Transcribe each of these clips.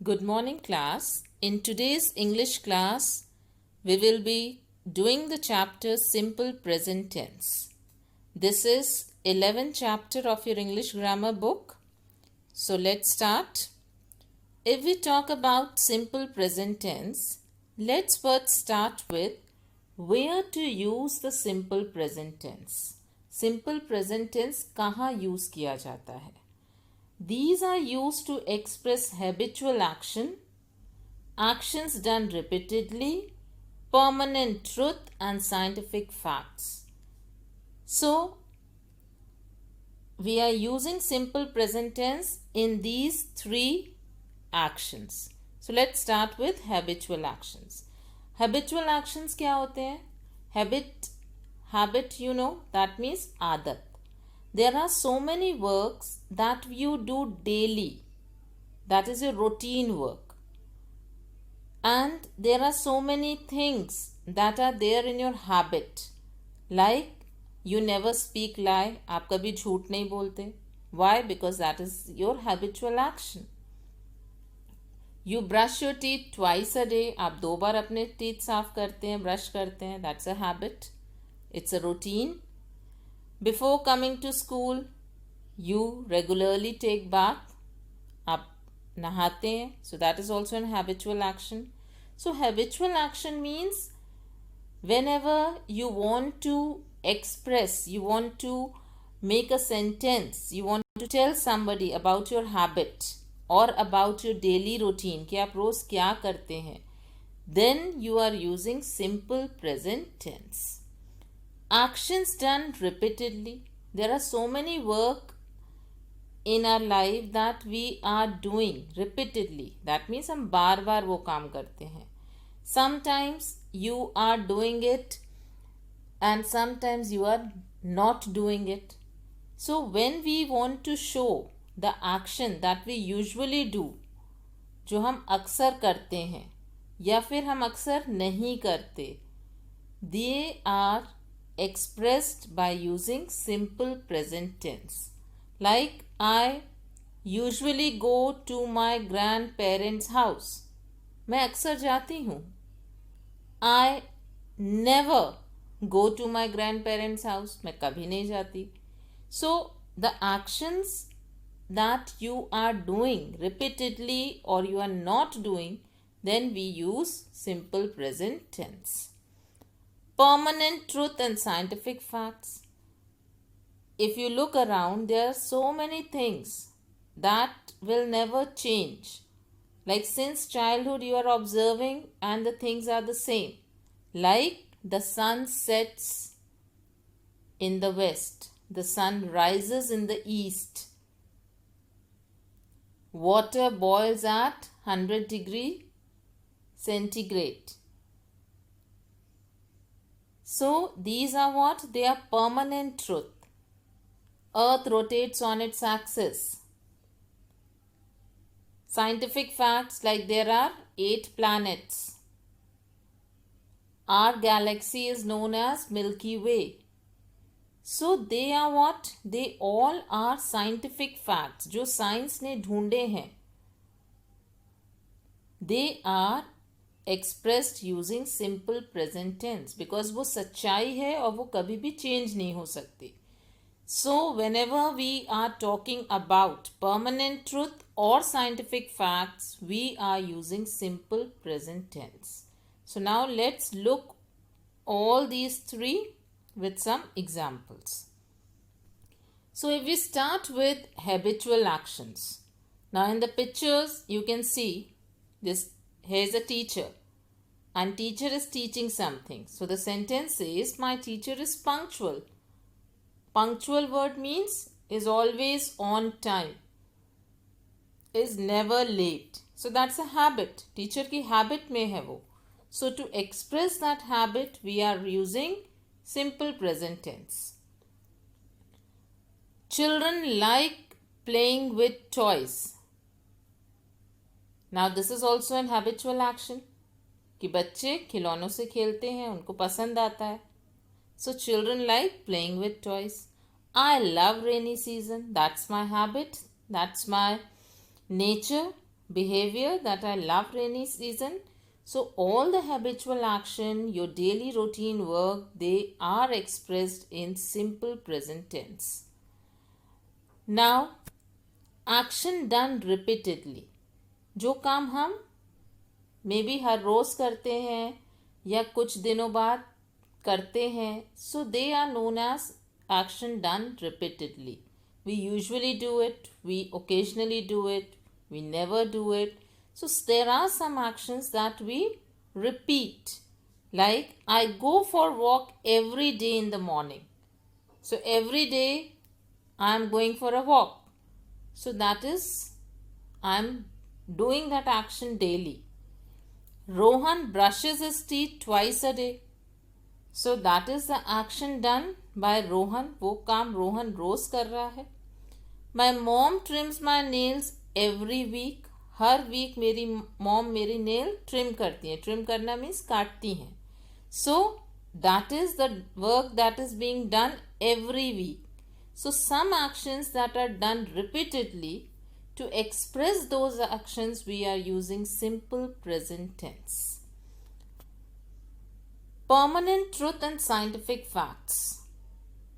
Good morning, class. In today's English class, we will be doing the chapter Simple Present Tense. This is 11th chapter of your English grammar book. So let's start. If we talk about simple present tense, let's first start with where to use the simple present tense. Simple present tense कहाँ use किया जाता है? These are used to express habitual action, actions done repeatedly, permanent truth, and scientific facts. So, we are using simple present tense in these three actions. So, let's start with habitual actions. Habitual actions क्या होते हैं? Habit, you know, that means आदत. There are so many works that you do daily. That is your routine work. And there are so many things that are there in your habit. Like you never speak lie. आप कभी झूठ नहीं बोलते. Why? Because that is your habitual action. You brush your teeth twice a day. आप 2 बार अपने teeth साफ करते हैं, brush करते हैं. That's a habit. It's a routine. Before coming to school, you regularly take bath. आप नहाते हैं. So that is also an habitual action. So habitual action means whenever you want to express, you want to make a sentence, you want to tell somebody about your habit or about your daily routine कि आप रोज क्या करते हैं, then you are using simple present tense. Actions done repeatedly. There are so many work in our life that we are doing repeatedly. That means हम बार बार वो काम करते हैं. Sometimes you are doing it and sometimes you are not doing it. So when we want to show the action that we usually do, जो हम अक्सर करते हैं या फिर हम अक्सर नहीं करते, they are expressed by using simple present tense. Like I usually go to my grandparents' house. मैं अक्सर जाती हूँ. I never go to my grandparents' house. मैं कभी नहीं जाती. So the actions that you are doing repeatedly or you are not doing, then we use simple present tense. Permanent truth and scientific facts. If you look around, there are so many things that will never change. Like since childhood you are observing and the things are the same. Like the sun sets in the west, the sun rises in the east. Water boils at 100 degree centigrade. So these are what? They are permanent truth. Earth rotates on its axis. Scientific facts like there are 8 planets. Our galaxy is known as Milky Way. So they are what? They all are scientific facts जो science ने ढूंढे हैं. They are expressed using simple present tense because वो सच्चाई है और वो कभी भी change नहीं हो सकती. So whenever we are talking about permanent truth or scientific facts, we are using simple present tense. So now let's look all these three with some examples. So if we start with habitual actions. Now in the pictures you can see this, here's a teacher and teacher is teaching something. So the sentence is, my teacher is punctual. Punctual word means is always on time, is never late. So that's a habit. Teacher की habit में है वो. So to express that habit, we are using simple present tense. Children like playing with toys. Now this is also an habitual action. कि बच्चे खिलौनों से खेलते हैं, उनको पसंद आता है. So children like playing with toys. I love rainy season. That's my habit. That's my nature. behavior that I love rainy season. So all the habitual action, your daily routine work, they are expressed in simple present tense. Now, action done repeatedly. जो काम हम may be हर रोज करते हैं या कुछ दिनों बाद करते हैं, so they are known as action done repeatedly. We usually do it, we occasionally do it, we never do it. So there are some actions that we repeat. Like I go for walk every day in the morning. So every day I am going for a walk. So that is I am doing that action daily. Rohan brushes his teeth twice a day. So that is the action done by Rohan. वो काम रोहन रोज कर रहा है. My mom trims my nails every week. हर week मेरी mom मेरी nail trim करती है. ट्रिम करना मीन्स काटती हैं. So that is the work that is being done every week. So some actions that are done repeatedly, to express those actions we are using simple present tense. Permanent truth and scientific facts.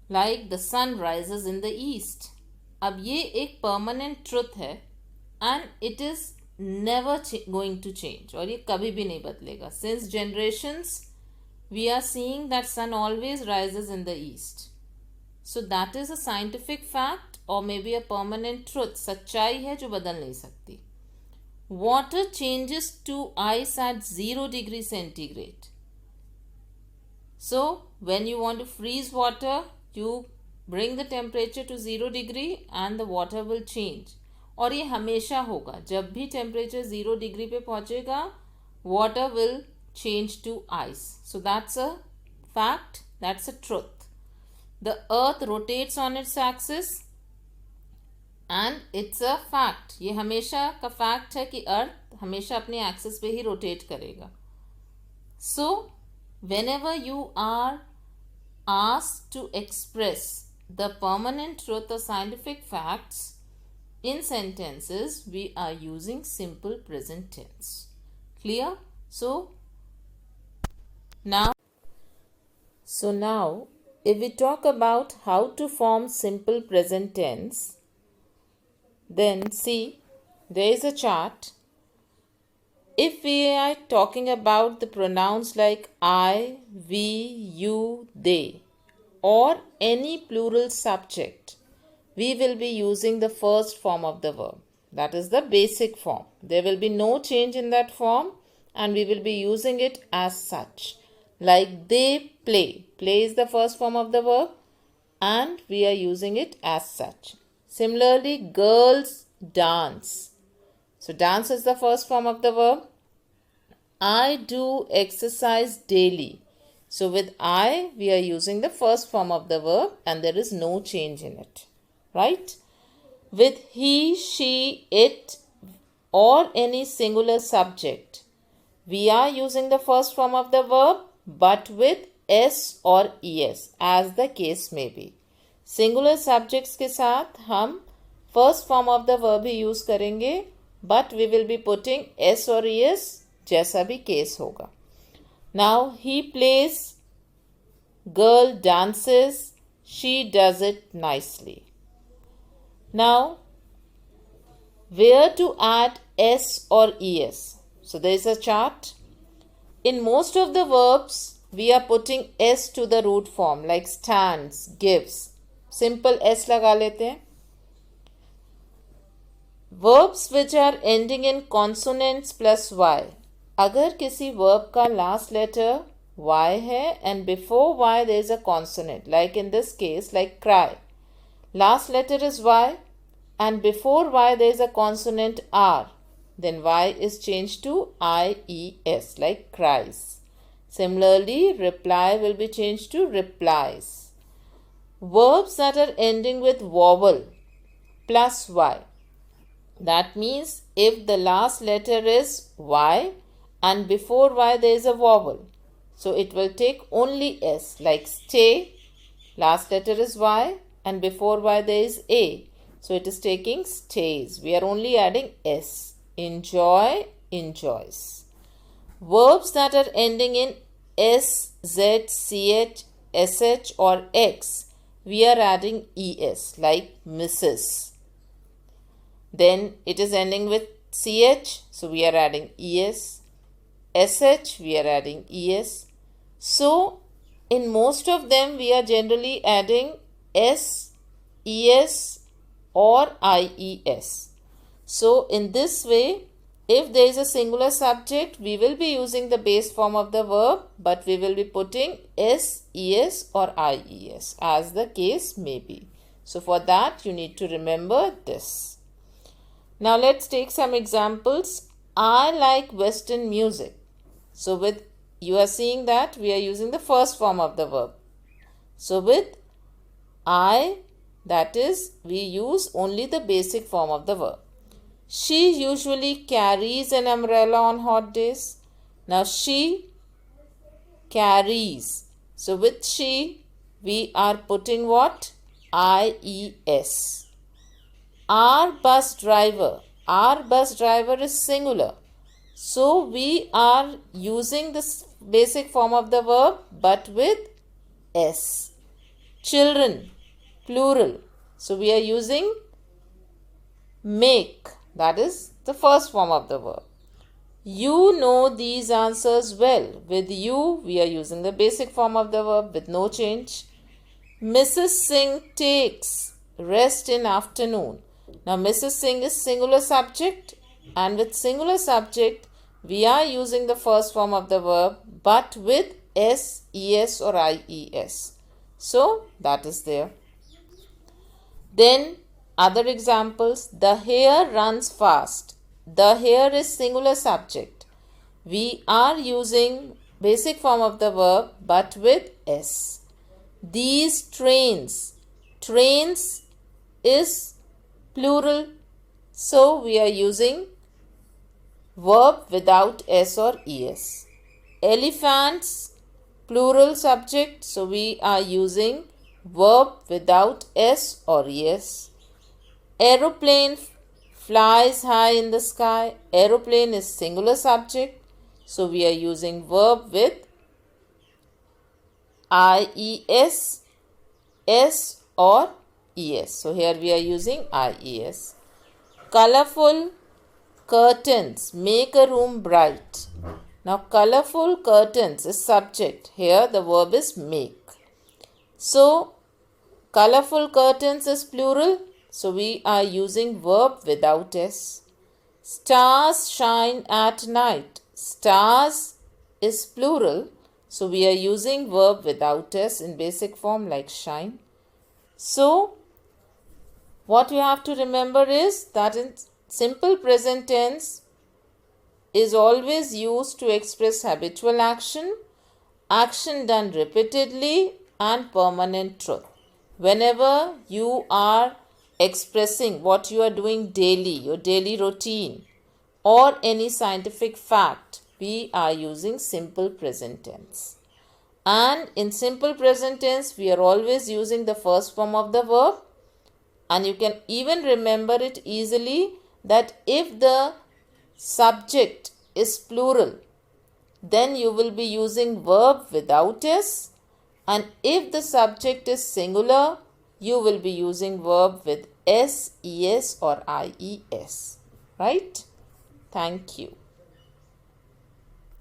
Like the sun rises in the east. अब ये एक permanent truth है and it is never going to change, और ये कभी भी नहीं बदलेगा. Since generations we are seeing that sun always rises in the east. So that is a scientific fact or maybe a permanent truth. सच्चाई है जो बदल नहीं सकती. Water changes to ice at 0 degree centigrade. So when you want to freeze water, you bring the temperature to 0 degree and the water will change. और ये हमेशा होगा. जब भी temperature 0 degree पे पहुँचेगा, water will change to ice. So that's a fact, that's a truth. The earth rotates on its axis and it's a fact. ये हमेशा का fact है कि earth हमेशा अपने axis पे ही rotate करेगा. So whenever you are asked to express the permanent truth or scientific facts in sentences, we are using simple present tense. Clear? So now if we talk about how to form simple present tense, then see, there is a chart. If we are talking about the pronouns like I, we, you, they, or any plural subject, we will be using the first form of the verb. That is the basic form. There will be no change in that form and we will be using it as such. Like they play. Play is the first form of the verb and we are using it as such. Similarly, girls dance. So dance is the first form of the verb. I do exercise daily. So with I, we are using the first form of the verb and there is no change in it. Right? With he, she, it or any singular subject, we are using the first form of the verb but with s or es as the case may be. Singular subjects के साथ हम first form of the verb he use करेंगे but we will be putting s or es जैसा भी case होगा. Now he plays, girl dances, she does it nicely. Now where to add s or es? So there is a chart. In most of the verbs, we are putting s to the root form like stands, gives. Simple s लगा लेते हैं. Verbs which are ending in consonants plus y. अगर किसी verb का last letter y है and before y there is a consonant, like in this case, like cry. Last letter is y and before y there is a consonant r. Then y is changed to ies, like cries. Similarly, reply will be changed to replies. Verbs that are ending with vowel plus y. That means if the last letter is y and before y there is a vowel, so it will take only s, like stay, last letter is y and before y there is a. So it is taking stays. We are only adding s. enjoy, enjoys. Verbs that are ending in s, z, ch, sh or x, we are adding es, like Mrs. Then it is ending with ch, so we are adding es. sh, we are adding es. So in most of them, we are generally adding s, es or ies. So in this way, if there is a singular subject, we will be using the base form of the verb, but we will be putting s, es or ies as the case may be. So for that, you need to remember this. Now let's take some examples. I like Western music. So with you are seeing that we are using the first form of the verb. So with I, that is, we use only the basic form of the verb. She usually carries an umbrella on hot days. Now she carries. So with she, we are putting what? IES. Our bus driver is singular. So we are using this basic form of the verb but with S. Children, plural. So we are using make. That is the first form of the verb. You know these answers well. With you, we are using the basic form of the verb with no change. Mrs. Singh takes rest in afternoon. Now, Mrs. Singh is singular subject, and with singular subject, we are using the first form of the verb but with s, es or ies. So, that is there. Then, other examples, the hare runs fast. The hare is singular subject. We are using basic form of the verb but with s. These trains is plural. So we are using verb without s or es. Elephants, plural subject. So we are using verb without s or es. Aeroplane flies high in the sky. Aeroplane is singular subject. So we are using verb with IES, S or ES. So here we are using IES. Colorful curtains make a room bright. Now colorful curtains is subject. Here the verb is make. So colorful curtains is plural. So we are using verb without S. Stars shine at night. Stars is plural. So we are using verb without S in basic form like shine. So what you have to remember is that in simple present tense is always used to express habitual action done repeatedly and permanent truth. Whenever you are expressing what you are doing daily, your daily routine or any scientific fact, we are using simple present tense. And in simple present tense, we are always using the first form of the verb. And you can even remember it easily that if the subject is plural, then you will be using verb without s. And if the subject is singular, you will be using verb with s, es or ies. Right? Thank you.